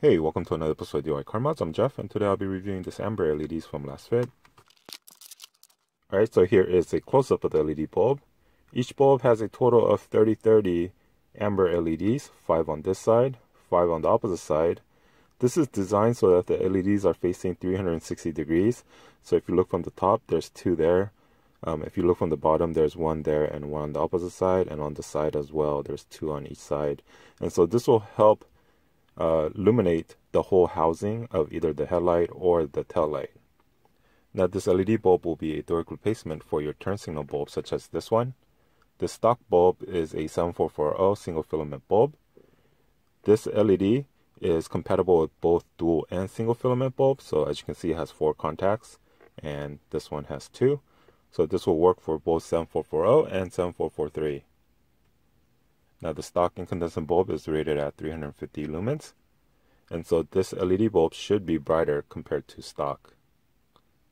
Hey, welcome to another episode of Diycarmodz. I'm Jeff, and today I'll be reviewing this amber LEDs from LASTFIT. Alright, so here is a close-up of the LED bulb. Each bulb has a total of 30 amber LEDs, 5 on this side, 5 on the opposite side. This is designed so that the LEDs are facing 360 degrees. So if you look from the top, there's 2 there. If you look from the bottom, there's 1 there and 1 on the opposite side, and on the side as well, there's 2 on each side. And so this will help illuminate the whole housing of either the headlight or the tail light. Now this LED bulb will be a direct replacement for your turn signal bulb such as this one. The stock bulb is a 7440 single filament bulb. This LED is compatible with both dual and single filament bulbs, so as you can see it has 4 contacts and this one has 2. So this will work for both 7440 and 7443. Now the stock incandescent bulb is rated at 350 lumens, and so this LED bulb should be brighter compared to stock.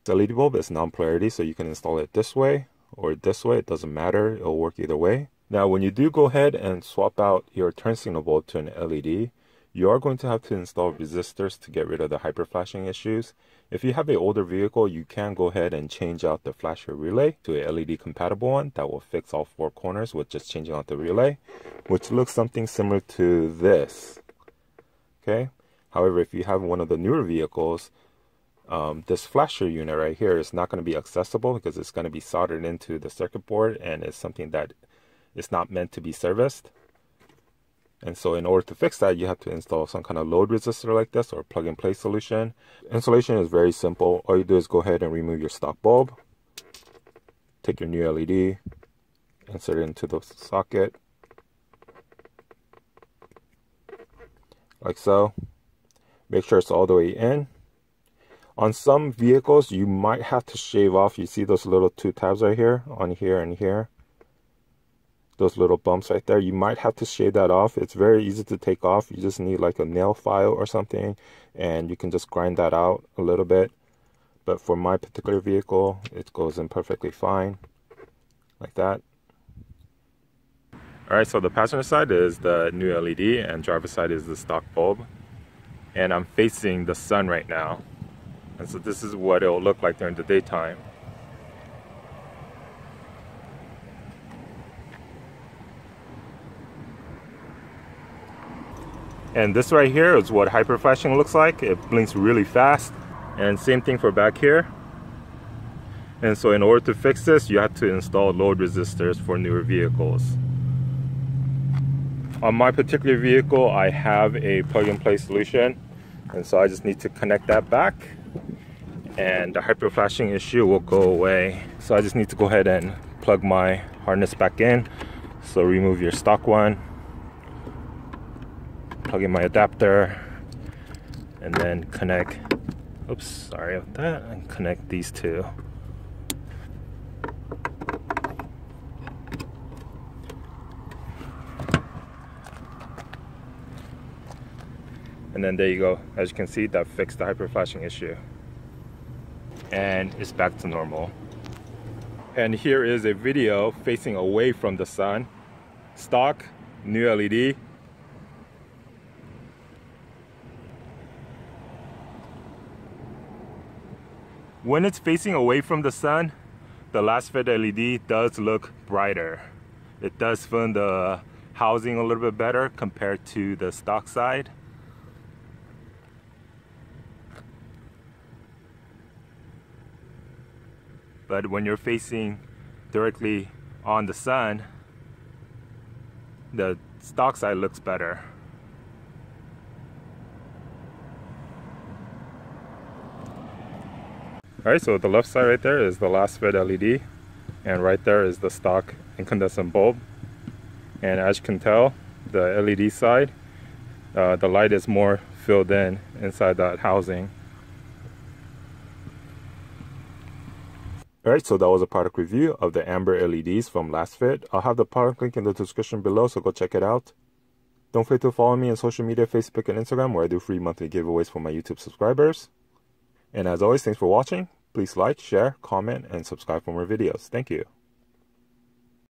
The LED bulb is non-polarity, so you can install it this way or this way, it doesn't matter, it'll work either way. Now when you do go ahead and swap out your turn signal bulb to an LED, you are going to have to install resistors to get rid of the hyperflashing issues. If you have an older vehicle, you can go ahead and change out the flasher relay to a LED compatible one that will fix all 4 corners with just changing out the relay, which looks something similar to this. Okay. However, if you have one of the newer vehicles, this flasher unit right here is not going to be accessible because it's going to be soldered into the circuit board and it's something that is not meant to be serviced. And so in order to fix that, you have to install some kind of load resistor like this or plug-and-play solution. Installation is very simple. All you do is go ahead and remove your stock bulb. Take your new LED, insert it into the socket, like so. Make sure it's all the way in. On some vehicles, you might have to shave off. You see those little 2 tabs right here, on here and here. Those little bumps right there, you might have to shave that off. It's very easy to take off. You just need like a nail file or something, and you can just grind that out a little bit. But for my particular vehicle, it goes in perfectly fine, like that. Alright, so the passenger side is the new LED and driver side is the stock bulb. And I'm facing the sun right now. And so this is what it will look like during the daytime. And this right here is what hyperflashing looks like. It blinks really fast. And same thing for back here. And so in order to fix this, you have to install load resistors for newer vehicles. On my particular vehicle, I have a plug-and-play solution. And so I just need to connect that back. And the hyperflashing issue will go away. So I just need to go ahead and plug my harness back in. So remove your stock one. Plug in my adapter and then connect, oops, sorry about that, and connect these 2. And then there you go. As you can see, that fixed the hyperflashing issue. And it's back to normal. And here is a video facing away from the sun. Stock, new LED. When it's facing away from the sun, the LASTFIT LED does look brighter. It does fill the housing a little bit better compared to the stock side. But when you're facing directly on the sun, the stock side looks better. Alright, so the left side right there is the LASTFIT LED, and right there is the stock incandescent bulb. And as you can tell, the LED side, the light is more filled in inside that housing. Alright, so that was a product review of the amber LEDs from LASTFIT. I'll have the product link in the description below, so go check it out. Don't forget to follow me on social media, Facebook and Instagram, where I do free monthly giveaways for my YouTube subscribers. And as always, thanks for watching. Please like, share, comment, and subscribe for more videos. Thank you.